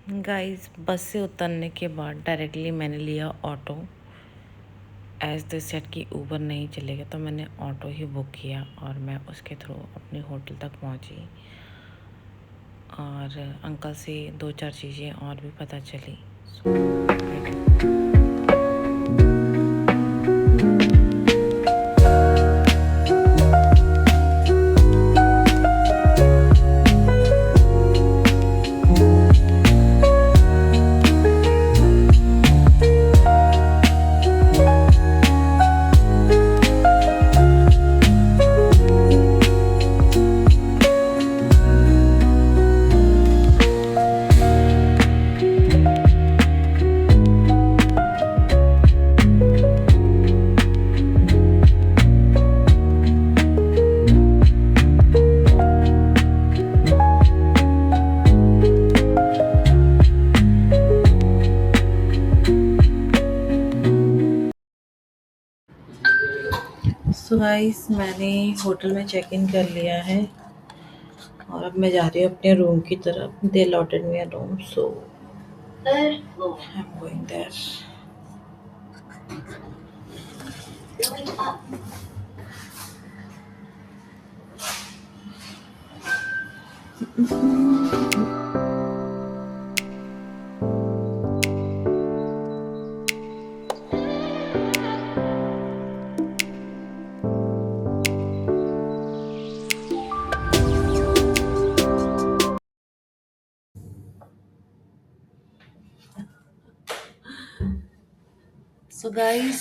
Guys, बस से उतरने के बाद डायरेक्टली मैंने लिया ऑटो। एज द सेट कि ऊबर नहीं चलेगा तो मैंने ऑटो ही बुक किया और मैं उसके थ्रू अपने होटल तक पहुंची। और अंकल से 2-4 चीज़ें और भी पता चली। सो गाइस, मैंने होटल में चेक इन कर लिया है और अब मैं जा रही हूँ अपने रूम की तरफ। They allotted me a room, so I am going there. So guys,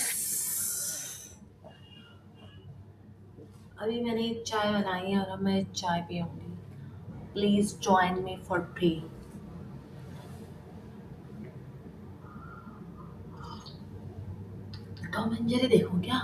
अभी मैंने चाय बनाई है और अब मैं चाय पीऊंगी। Please join me for tea. Tom and Jerry देखो क्या।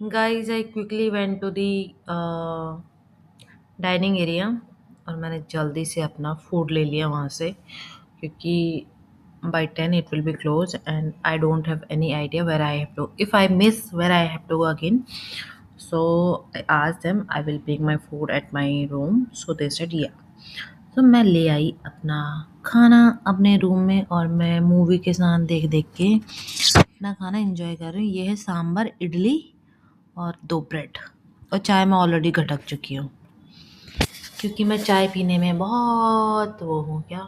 Guys, I quickly went to the dining area और मैंने जल्दी से अपना फूड ले लिया वहाँ से, क्योंकि by 10 it will be closed and I don't have any idea where I have to, if I miss where I have to go again. So I asked them I will bring my food at my room, so they said yeah. तो मैं ले आई अपना खाना अपने room में और मैं movie के साथ देख देख के अपना खाना एंजॉय कर रही हूँ। ये है सांभर, इडली और 2 ब्रेड, और चाय मैं ऑलरेडी घटक चुकी हूँ क्योंकि मैं चाय पीने में बहुत वो हूँ, क्या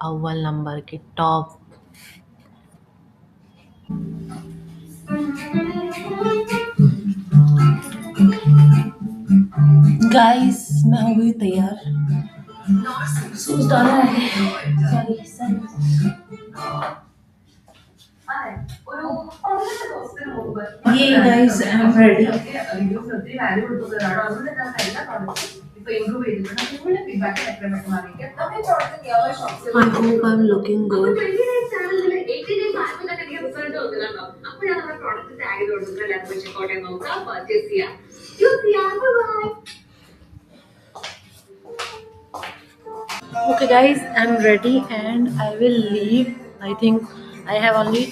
अव्वल नंबर की टॉप। गाइस, मैं हो गई तैयार। सूज डाला है। ये guys, I am ready. I hope I'm looking good. Okay guys, I'm ready and I will leave. I think I have only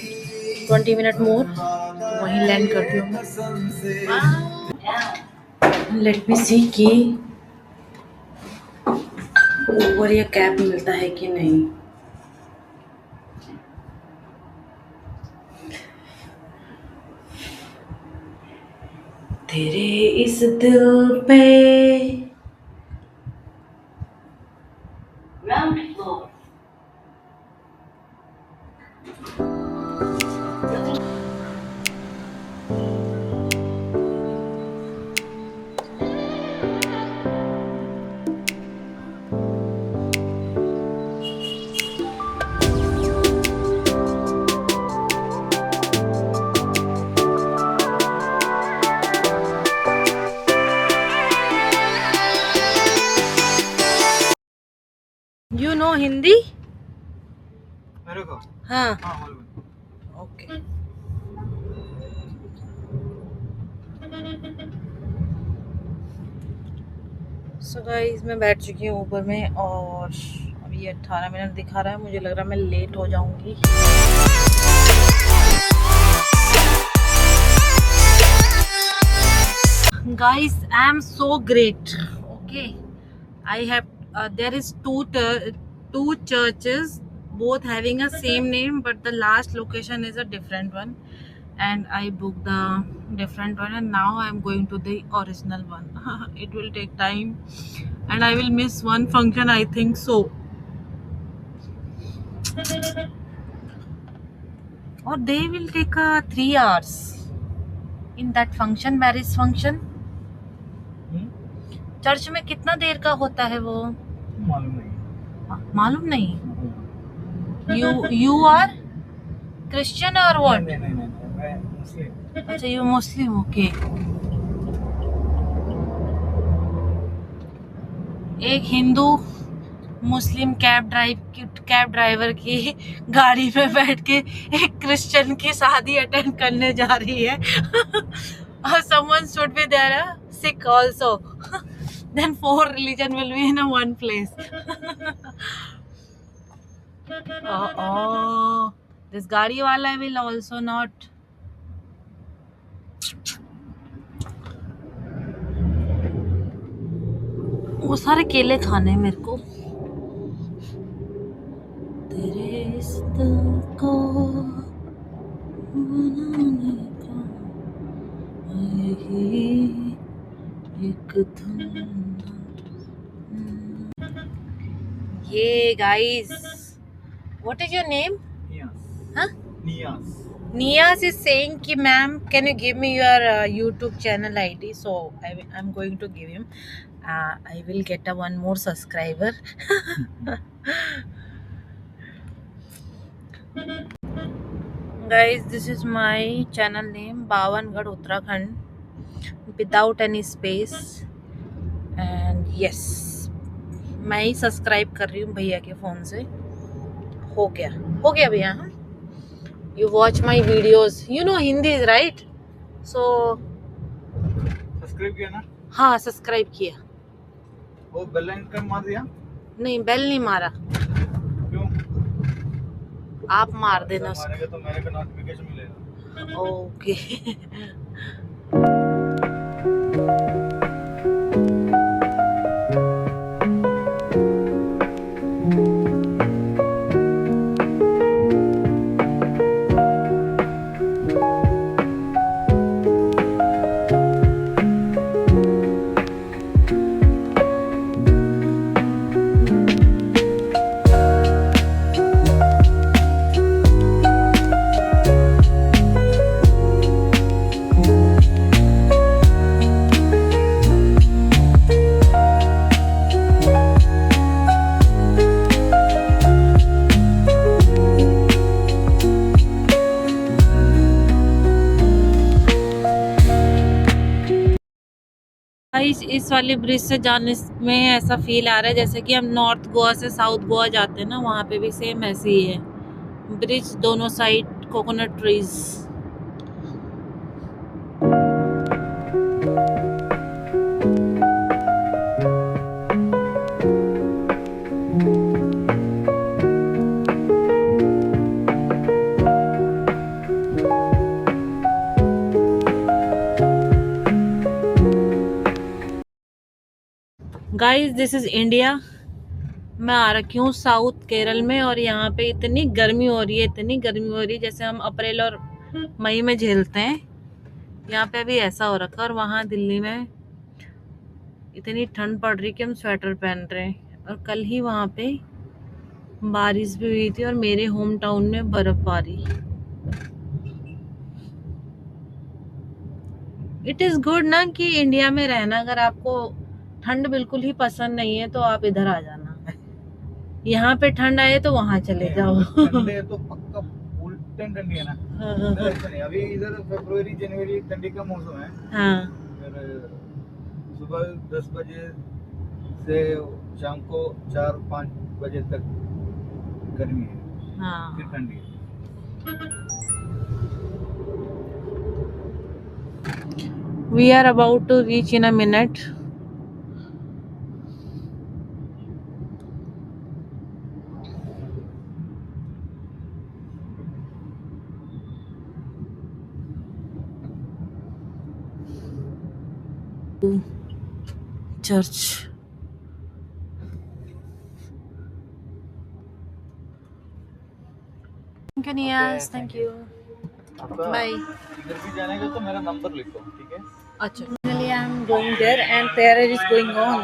20 minutes more. तो वहीं लैंड करती हूँ मैं। लेट मी सी कि ओवर या कैब मिलता है कि नहीं। तेरे इस दिल पे ground floor. You know Hindi? मेरे को हाँ. हाँ मालूम Okay. सो गाइस मैं बैठ चुकी हूँ ऊपर में और अभी 18 मिनट दिखा रहा है. मुझे लग रहा है मैं लेट हो जाऊंगी. Guys, I am so great. Okay, I have there is two churches, both having a same name, but the last location is a different one, and I booked the different one, and now I am going to the original one. It will take time, and I will miss one function. I think so. Or they will take 3 hours in that function, marriage function. Church में कितना देर का होता है वो मालूम नहीं मालूम नहीं. You are Christian or what? नहीं मैं मुस्लिम अच्छा you Muslim. Okay. एक हिंदू मुस्लिम कैब ड्राइवर की गाड़ी में बैठ के एक क्रिश्चियन की शादी अटेंड करने जा रही है. और someone should be there sick also. Then 4 religion will be in a one place. Oh, this गाड़ी वाला will also not. वो सारे केले खाने हैं मेरे को. तेरे इस दिल को बनाने का यही एक धुन. ये guys, what is your name? Niyas Huh? Niyas Niyas is saying कि ma'am, can you give me your YouTube channel ID? So I'm going to give him. I will get one more subscriber. Guys, this is my channel name, Bawangad Uttarakhand, without any space. And yes, मैं ही subscribe कर रही हूँ भैया के phone से. हो गया भैया. हाँ, you watch my videos. You know Hindi, right? So subscribe किया ना हाँ, सब्सक्राइब किया. वो बेल आइकन मार दिया नहीं, बेल नहीं मारा. क्यों आप मार देना उसको. मारेगा तो मेरे को नोटिफिकेशन मिलेगा ओके. इस वाले ब्रिज से जाने में ऐसा फील आ रहा है जैसे कि हम नॉर्थ गोवा से साउथ गोवा जाते हैं ना, वहाँ पे भी सेम ऐसे ही है. ब्रिज दोनों side coconut trees. Guys, this is India. मैं आ रखी हूँ साउथ केरल में और यहाँ पे इतनी गर्मी हो रही है जैसे हम अप्रैल और मई में झेलते हैं. यहाँ पे भी ऐसा हो रखा, और वहाँ दिल्ली में इतनी ठंड पड़ रही कि हम स्वेटर पहन रहे हैं। और कल ही वहाँ पे बारिश भी हुई थी, और मेरे होम टाउन में बर्फबारी। इट इज गुड ना कि इंडिया में रहना, अगर आपको ठंड बिल्कुल ही पसंद नहीं है तो आप इधर आ जाना। यहाँ पे ठंड आए तो वहाँ चले जाओ। ठंडे है तो पक्का फुल टाइम ठंडी है ना। हाँ इधर ऐसा नहीं, अभी इधर फरवरी जनवरी ठंडी का मौसम है। हाँ फिर सुबह 10 बजे से शाम को 4-5 बजे तक गर्मी है, फिर हाँ। ठंडी है। We are about to reach in a minute. Church. Thank you, Niaz. Thank you. आपका Bye. इधर भी जाने का तो मेरा नंबर लिखो, ठीक है? Acha. Finally, I'm going there, and prayer is going on.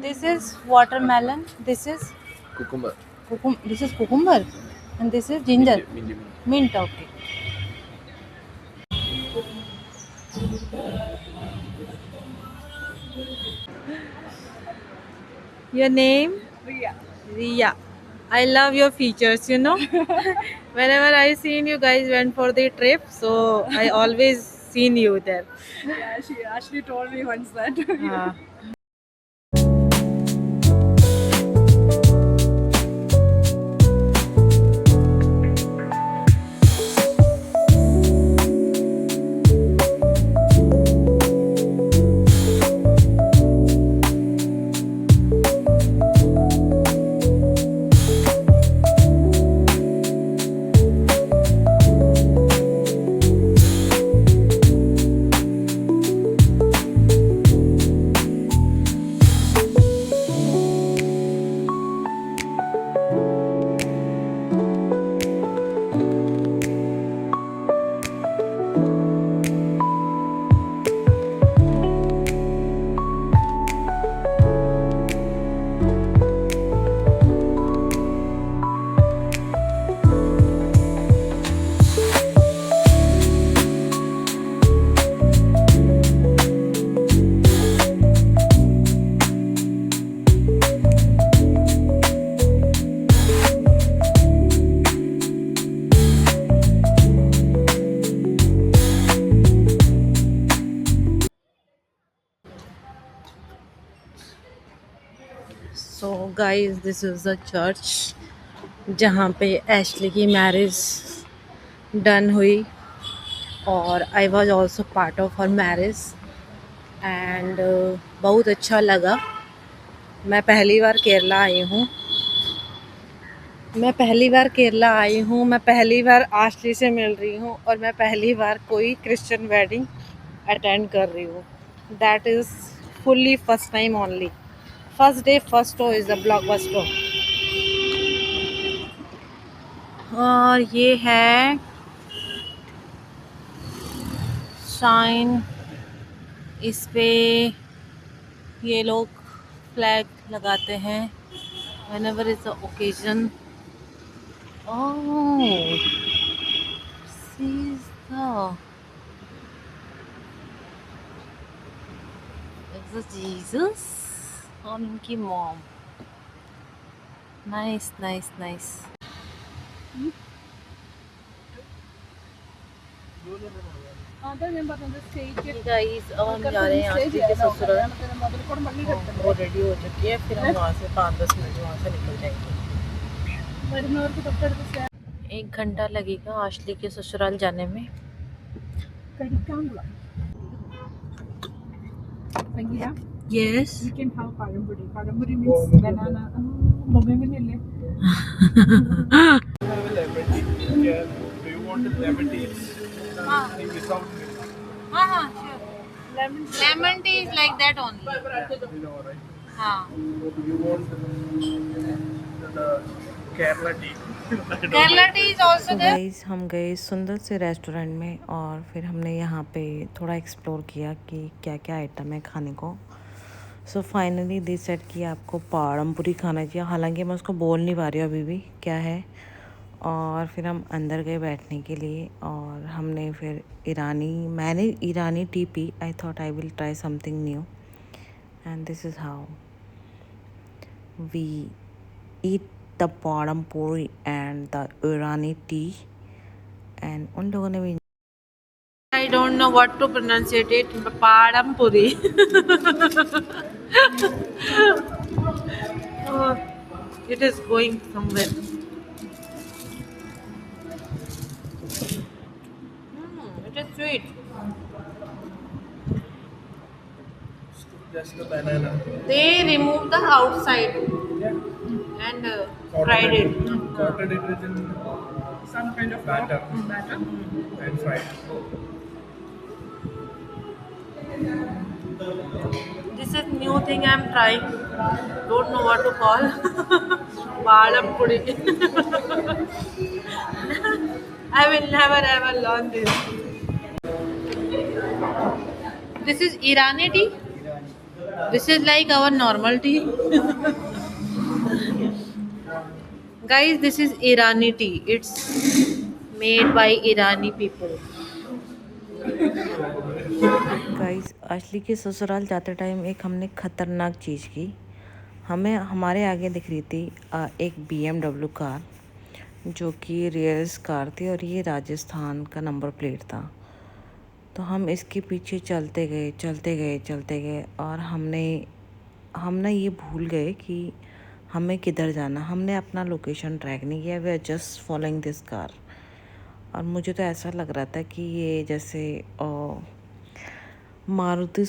This is watermelon. This is Cucumber. This is cucumber, and this is ginger. Mint. Okay. Your name? Riya. Riya. I love your features, you know. Whenever I seen you guys went for the trip, so I always seen you there. Yeah, she actually told me once that. Uh, so guys, this is the church जहाँ पे Ashley की marriage done हुई, और I was also part of her marriage, and बहुत अच्छा लगा। मैं पहली बार केरला आई हूँ, मैं पहली बार आशली से मिल रही हूँ, और मैं पहली बार कोई क्रिश्चियन वेडिंग अटेंड कर रही हूँ। That is fully first time only. First day first show is the blockbuster. और ये है शाइन इस पे ये लोग फ्लैग लगाते हैं whenever is the occasion. Oh, see the is the Jesus और उनकी mom. Nice, nice, nice. Guys अब हम जा रहे हैं आश्वी के ससुराल। वो रेडी हो चुकी है, फिर हम वहाँ से 5-10 मिनट वहाँ से निकल जाएंगे। 1 घंटा लगेगा आश्वी के ससुराल जाने में। Yes. We can have Padampudi. Padampudi means banana. Momemille. lemon tea. Yeah. Do you want lemon tea? Without milk. Sure. Lemon tea is like that only. You know, right? हाँ. You want the Kerala tea. Kerala tea is also there. Guys हम गए सुंदर से restaurant में और फिर हमने यहाँ पे थोड़ा एक्सप्लोर किया कि क्या क्या आइटम है खाने को। सो फाइनली दे सेट कि आपको पाड़मपुरी खाना चाहिए, हालांकि मैं उसको बोल नहीं पा रही हूँ अभी भी क्या है। और फिर हम अंदर गए बैठने के लिए और हमने फिर मैंने ईरानी टी पी। I thought I will try something new and this is how we eat the padam puri and the Irani tea, and उन लोगों ने भी I don't know what to pronounce it. Padam puri. It is going somewhere. It is sweet. Just the banana. They removed the outside and fried it. Coated it with Some kind of batter batter. and fried. This is new thing I am trying. Don't know what to call. Padam puri. I will never ever learn this. This is Irani tea. This is like our normal tea. Guys, this is Irani tea. It's made by Irani people. Guys Ashvi के ससुराल जाते time एक हमने ख़तरनाक चीज़ की। हमें हमारे आगे दिख रही थी एक BMW कार जो कि रेयर्स कार थी और ये राजस्थान का नंबर प्लेट था। तो हम इसके पीछे चलते गए और हम ना ये भूल गए कि हमें किधर जाना। हमने अपना लोकेशन ट्रैक नहीं किया, we are just following this car. और मुझे तो ऐसा लग रहा था कि ये जैसे मारुति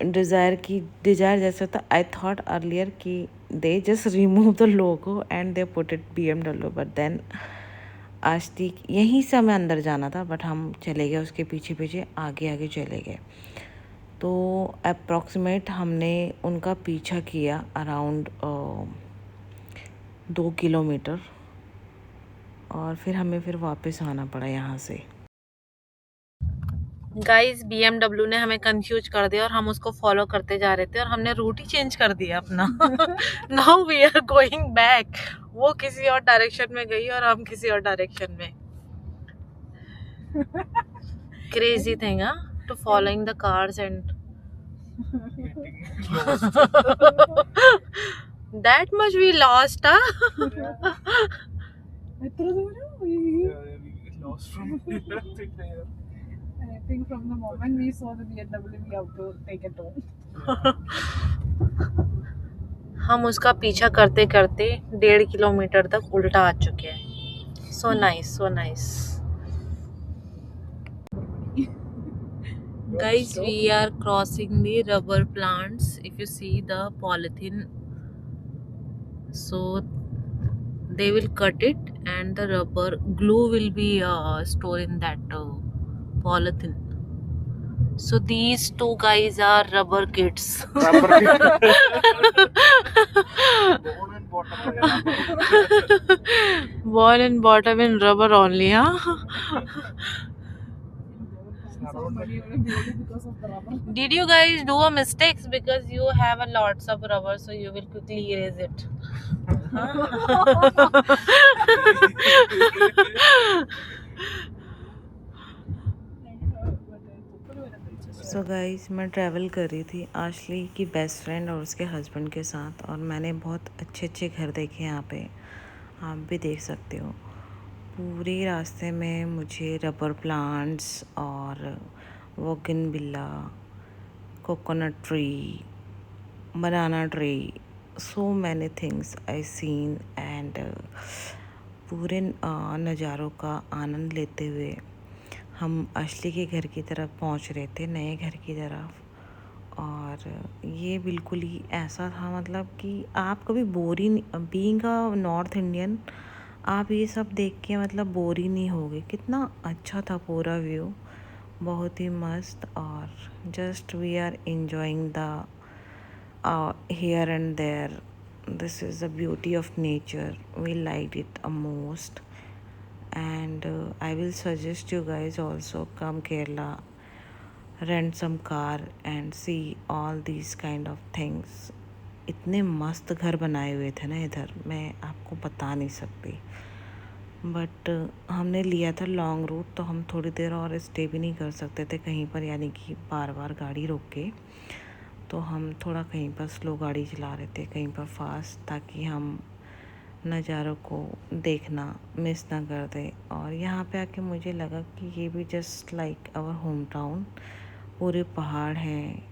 डिज़ायर जैसा था। आई थॉट अर्लियर कि they just remove the logo and they put it BMW, but then Ashvi यहीं से हमें अंदर जाना था, बट हम चले गए उसके पीछे आगे चले गए। तो अप्रॉक्सीमेट हमने उनका पीछा किया अराउंड 2 किलोमीटर और फिर हमें वापस आना पड़ा यहाँ से। गाइस BMW ने हमें कंफ्यूज कर दिया और हम उसको फॉलो करते जा रहे थे और हमने रूट ही चेंज कर दिया अपना। Now we are going back. वो किसी और डायरेक्शन में गई और हम किसी और डायरेक्शन में। Crazy thing to following the cars and that much we lost. Lost from I think from the moment we saw the BMW, we have to take it home. हम उसका पीछा करते 1.5 किलोमीटर तक उल्टा आ चुके हैं। So nice, so nice. Guys, we are crossing the rubber plants. If you see the polythene, so they will cut it and the rubber glue will be stored in that polythene. So these two guys are rubber kids. Born and bottom in rubber only, huh? Somebody would be able because of the rubber. Did you guys do a mistakes because you have a lots of rubber, so you will quickly erase it? So guys, मैं travel कर रही थी आशली की best friend और उसके husband के साथ, और मैंने बहुत अच्छे अच्छे घर देखे यहाँ पे। आप भी देख सकते हो। पूरे रास्ते में मुझे रबर प्लांट्स और bougainvillea, coconut tree, banana tree, so many things I seen and पूरे नज़ारों का आनंद लेते हुए हम असली के घर की तरफ पहुंच रहे थे, नए घर की तरफ। और ये बिल्कुल ही ऐसा था, मतलब कि आप कभी बोर ही नहीं, बीइंग अ नॉर्थ इंडियन, आप ये सब देख के मतलब बोर ही नहीं होगे। कितना अच्छा था पूरा व्यू, बहुत ही मस्त। और just we are enjoying the here and there. This is the beauty of nature. We liked it most, and I will suggest you guys also come Kerala, rent some car and see all these kind of things. इतने मस्त घर बनाए हुए थे ना इधर, मैं आपको बता नहीं सकती। बट हमने लिया था लॉन्ग रूट, तो हम थोड़ी देर और स्टे भी नहीं कर सकते थे कहीं पर, यानी कि बार बार गाड़ी रोक के। तो हम थोड़ा कहीं पर स्लो गाड़ी चला रहे थे, कहीं पर फास्ट, ताकि हम नज़ारों को देखना मिस ना कर दे। और यहाँ पे आके मुझे लगा कि ये भी just like our home town, पूरे पहाड़ हैं,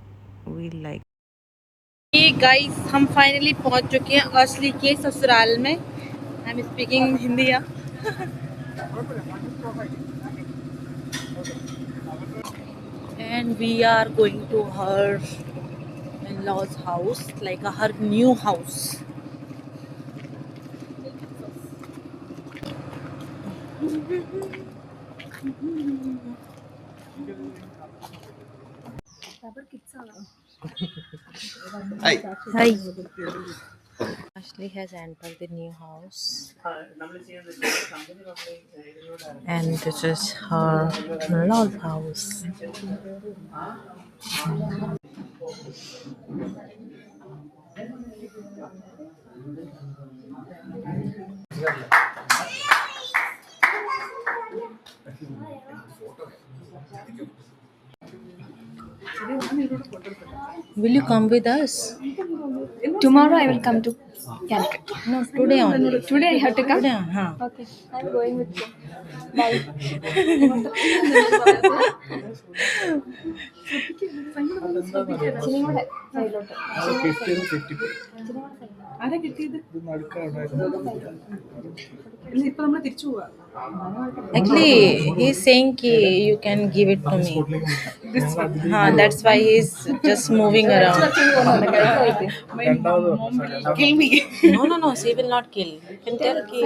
वी लाइक। ये गाइस, हम फाइनली पहुंच चुके हैं असली के ससुराल में। I am speaking Hindi. And we are going to her in-laws house, like her new house. Hi. Ashley has entered the new house, and this is her in-laws house. Will you come with us? Tomorrow I will come to Calicut. No, today only. Today I have to come. Today, huh? Okay, I'm going with you. Bye. ചിനിയും കൂടെ സൈഡിലോട്ട്. ആരാ കിട്ടിയത്? ഇല്ല, ഇപ്പൊ നമ്മള് തിരിച്ചു പോവാ. Actually, he's saying ki you can give it to me. That's why he's just moving around. Kill me. No, she will not kill. You can tell ki.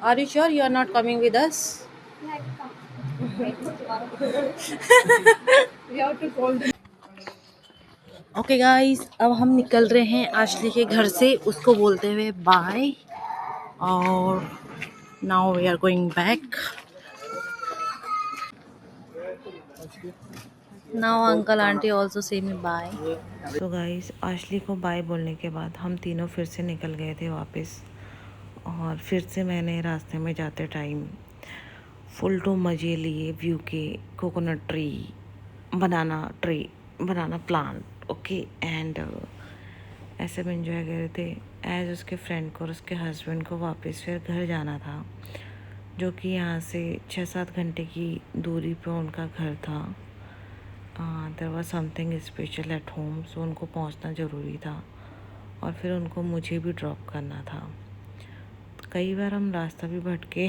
Are you sure you are not coming with us? We have to call them. Okay guys, अब हम निकल रहे हैं आशली के घर से, उसको बोलते हुए बाय। और now we are going back. Now uncle aunty also say me bye. तो गाइस, आशली को बाय बोलने के बाद हम तीनों फिर से निकल गए थे वापस। और फिर से मैंने रास्ते में जाते टाइम फुल टू मज़े लिए व्यू के। Coconut tree, banana plant, okay. And ऐसे में इंजॉय कर रहे थे। एज उसके फ्रेंड को और उसके हस्बैंड को वापस फिर घर जाना था, जो कि यहाँ से 6-7 घंटे की दूरी पे उनका घर था। There was something special at home, so उनको पहुँचना ज़रूरी था, और फिर उनको मुझे भी ड्रॉप करना था। कई बार हम रास्ता भी भटके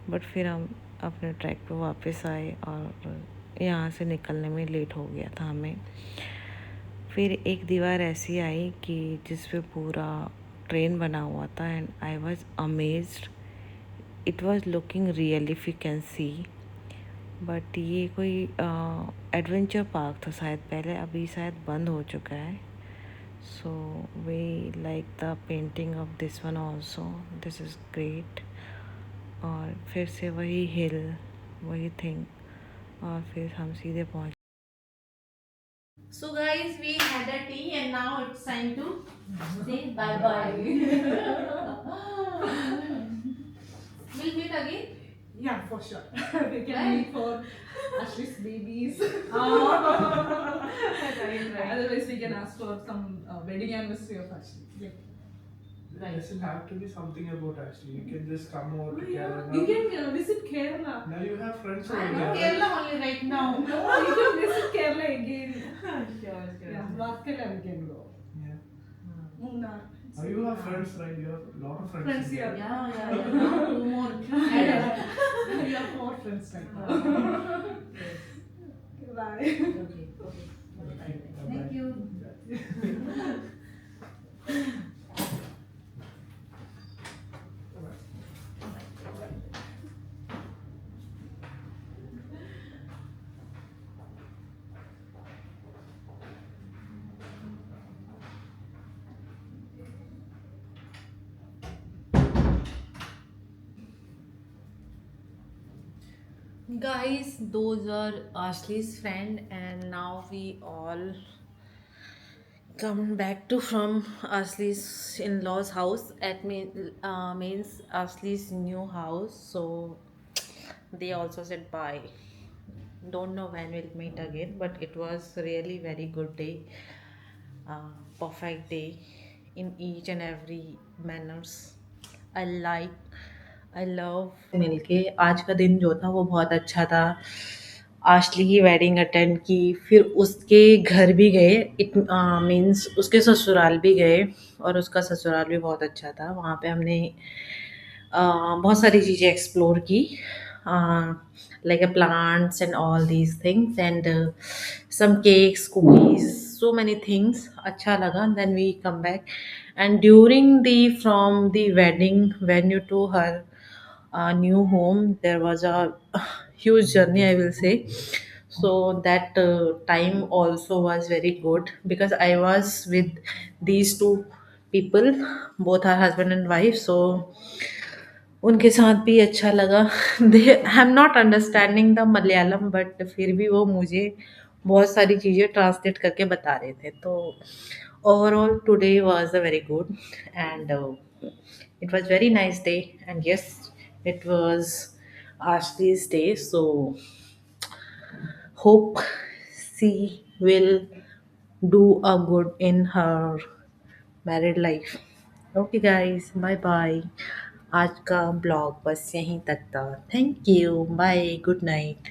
बट फिर हम अपने ट्रैक पे वापस आए, और यहाँ से निकलने में लेट हो गया था हमें। फिर एक दीवार ऐसी आई कि जिस पे पूरा ट्रेन बना हुआ था, and I was amazed. It was looking real if you can see. But ये कोई एडवेंचर पार्क था शायद पहले, अभी शायद बंद हो चुका है। So we like the painting of this one also. This is great. और फिर से वही हिल, वही थिंग, और फिर हम सीधे पहुंच. So guys, we had a tea and now it's time to say bye bye. We'll meet again. Yeah, for sure. We can meet for Ashley's babies. Otherwise, we can ask for some wedding anniversary of Ashley. Yeah. It doesn't have to be something about Ashley. You can just come over to Kerala. You can visit Kerala. Now you have friends I'm over in here. Kerala only right now. No, you can visit Kerala again. Sure. Yeah, Varkala we can go. Yeah. Munnar. Now you have friends, right? You have a lot of friends. Friends in here. there. Yeah. Now 2 more. We have more friends right now. Bye. Okay. Okay, Thank bye-bye. you. Guys, those are Ashley's friend, and now we all come back to from Ashley's in-laws house. Means Ashley's new house. So they also said bye. Don't know when we'll meet again, but it was really very good day. Perfect day in each and every manners. I like, I love मिलके आज का दिन जो था वो बहुत अच्छा था. आशली की वेडिंग अटेंड की, फिर उसके घर भी गए. इट मीन्स उसके ससुराल भी गए, और उसका ससुराल भी बहुत अच्छा था. वहाँ पे हमने बहुत सारी चीज़ें एक्सप्लोर की, like a plants and all these things and some cakes, cookies, so many things. अच्छा लगा. Then we come back, and during the from the wedding venue to her new home, there was a huge journey, I will say. So that time also was very good because I was with these two people, both are husband and wife. So उनके साथ भी अच्छा लगा. They I am not understanding the Malayalam, but फिर भी वो मुझे बहुत सारी चीज़ें ट्रांसलेट करके बता रहे थे. तो overall today was a very good, and it was very nice day. And yes, it was Ashley's day. So hope she will do a good in her married life. Okay guys, bye bye. आज का blog बस यहीं तक था. Thank you, bye, good night.